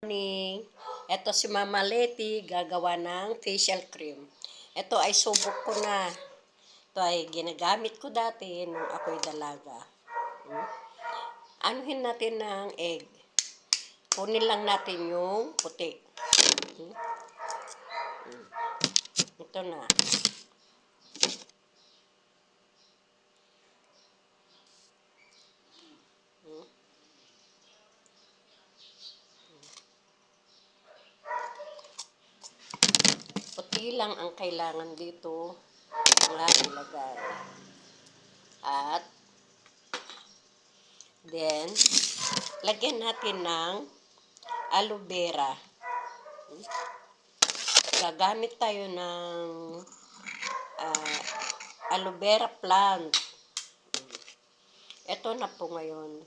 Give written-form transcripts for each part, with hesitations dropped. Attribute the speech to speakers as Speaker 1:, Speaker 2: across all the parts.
Speaker 1: Morning. Ito si Mama Leti gagawa ng facial cream. Ito ay subok ko na. Ito ay ginagamit ko dati nung ako'y dalaga. Anuhin natin ng egg. Kunin lang natin yung puti. Ito na. Puti lang ang kailangan dito na ilagay. At then, lagyan natin ng aloe vera. Gagamit tayo ng aloe vera plant. Ito na po ngayon.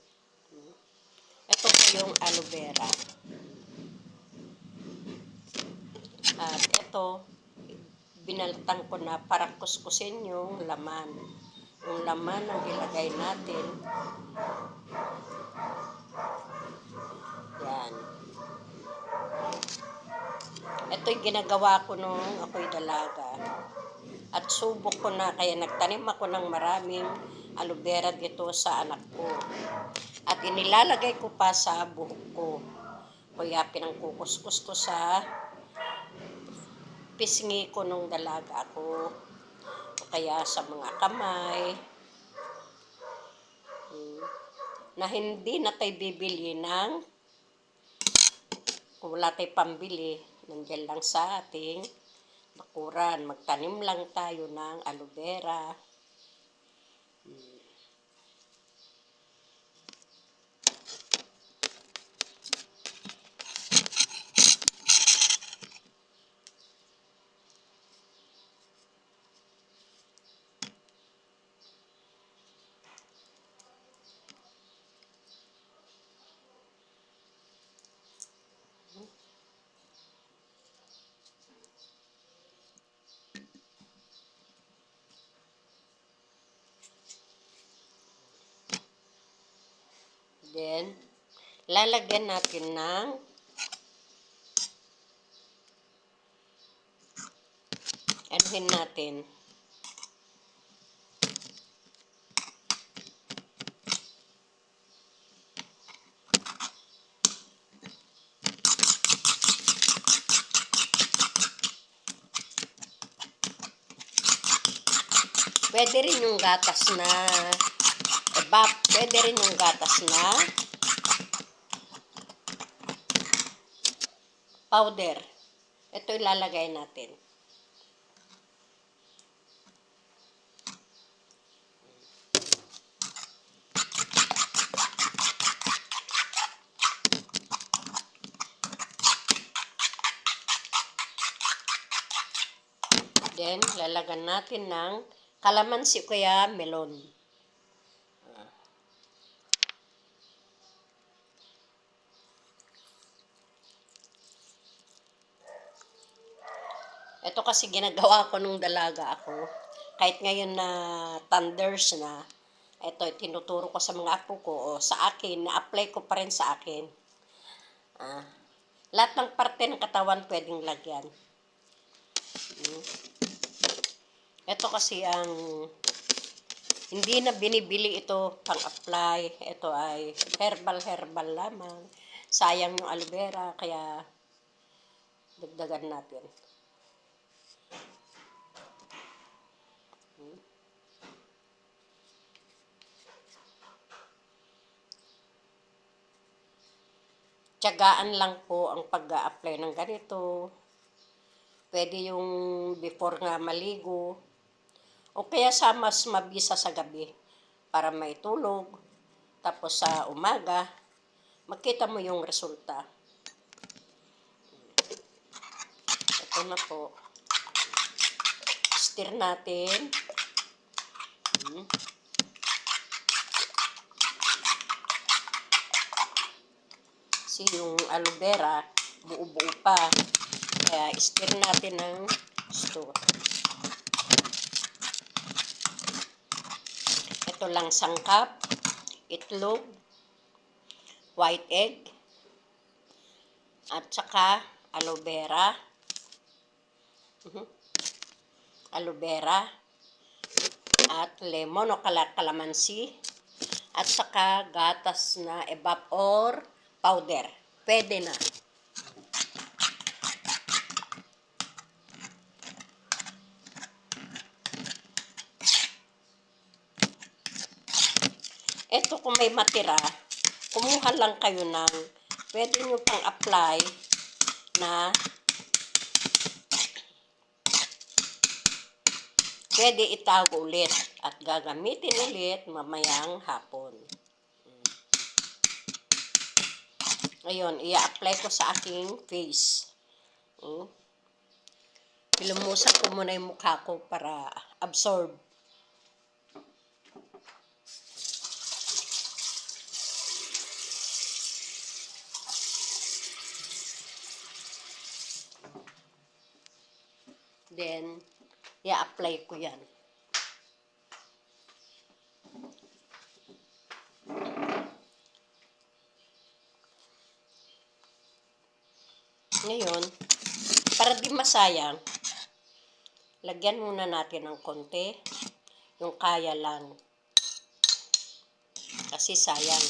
Speaker 1: Ito po yung aloe vera. At ito, binalatan ko na para kuskusin yung laman. Yung laman ang ilagay natin. Yan. Ito yung ginagawa ko nung ako'y dalaga. At subok ko na, kaya nagtanim ako ng maraming aloe vera dito sa anak ko. At inilalagay ko pa sa buhok ko. Kaya pinangkukuskus ko sa pisngi ko nung dalaga ako. O kaya sa mga kamay. Na hindi na tayo bibili ng, kung wala tayo pambili, nandiyan lang sa ating bakuran. Magtanim lang tayo ng aloe vera. Then, lalagyan natin ng anuhin natin. Pwede rin yung gatas na pwede rin yung gatas na powder. Ito ilalagay natin. Then, lalagyan natin ng kalamansi kaya melon. Ito kasi ginagawa ko nung dalaga ako. Kahit ngayon na thunders na, ito tinuturo ko sa mga apo ko o sa akin, na-apply ko pa rin sa akin. Lahat ng parte ng katawan pwedeng lagyan. Ito kasi ang hindi na binibili ito pang-apply. Ito ay herbal lamang. Sayang yung aloe vera, kaya dagdagan natin. Tiyagaan lang po ang pag-a-apply ng ganito. Pwede yung before nga maligo. O kaya sa mas mabisa sa gabi para maitulog. Tapos sa umaga, makita mo yung resulta. Ito na po. Stir natin. Kasi yung aloe vera, buo-buo pa. Kaya stir natin ng gusto. Ito lang sangkap, itlog, white egg, At saka aloe vera. Aloe vera. At lemon o kalamansi. At saka gatas na evap or powder. Pwede na. Ito kung may matira, kumuha lang kayo ng pwede nyo pang apply na pwede itago ulit at gagamitin ulit mamayang hapon. Ngayon, i-apply ko sa aking face. Pilumusan ko muna yung mukha ko para absorb. Then, i-apply ko yan. Ngayon, para di masayang, lagyan muna natin ng konti, yung kaya lang. Kasi sayang.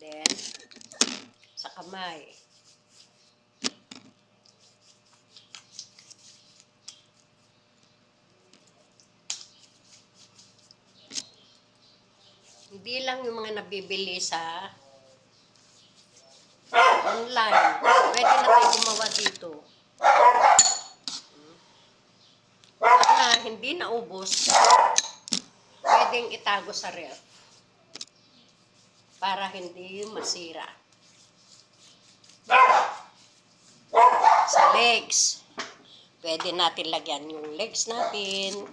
Speaker 1: Then, sa kamay. Hindi lang yung mga nabibili sa online. Pwede na tayo gumawa dito. At hindi naubos, pwedeng itago sa ref para hindi masira. Sa legs, pwede natin lagyan yung legs natin.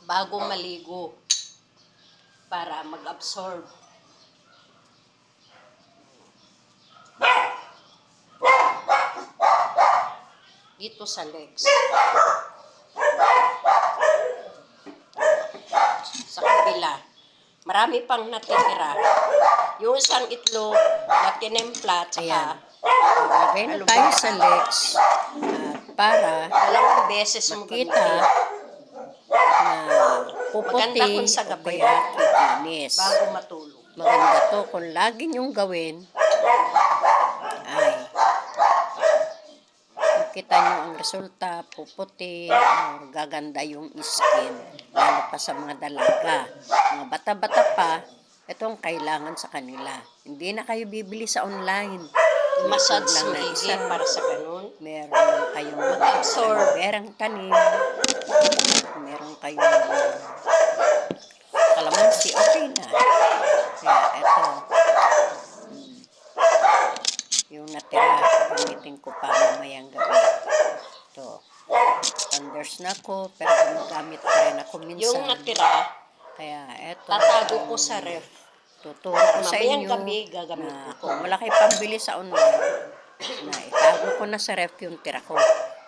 Speaker 1: Bago maligo para mag-absorb. Dito sa legs. Sa kabila. Marami pang natitira. Yung isang itlog na tinempla, tsaka
Speaker 2: lagay na tayo sa legs para
Speaker 1: dalawang beses mo
Speaker 2: makita na puputi
Speaker 1: maganda kung sa gabi
Speaker 2: o kaya kikinis.
Speaker 1: bago matulog.
Speaker 2: Maganda to kung lagi nyong gawin ay makita nyo ang resulta, puputi, or gaganda yung skin, lalo pa sa mga dalaga. Mga bata-bata pa, itong kailangan sa kanila. Hindi na kayo bibili sa online.
Speaker 1: Massage
Speaker 2: lang na
Speaker 1: maigi
Speaker 2: isa.
Speaker 1: para sa ganun.
Speaker 2: Meron lang kayong
Speaker 1: Mag-absorb.
Speaker 2: merang tanim, meron kayong kalamansi, okay na. Kaya eto, yung natira, gamitin ko pa mamayang gabi. Ito, thunders na ko, pero gumagamit pa rin ako minsan.
Speaker 1: Yung natira,
Speaker 2: Kaya eto,
Speaker 1: tatago ko sa ref.
Speaker 2: tuturo ko sa
Speaker 1: Mamayang
Speaker 2: inyo
Speaker 1: gabi gagamitin
Speaker 2: na
Speaker 1: ko.
Speaker 2: kung wala kayo pambili sa online, na itago ko na sa ref yung tira ko.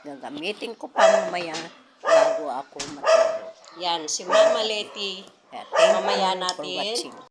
Speaker 2: Gagamitin ko pa mamaya bago ako matulog.
Speaker 1: Yan, si Mama Leti.
Speaker 2: Kaya thank
Speaker 1: Mamaya
Speaker 2: you for
Speaker 1: natin
Speaker 2: watching.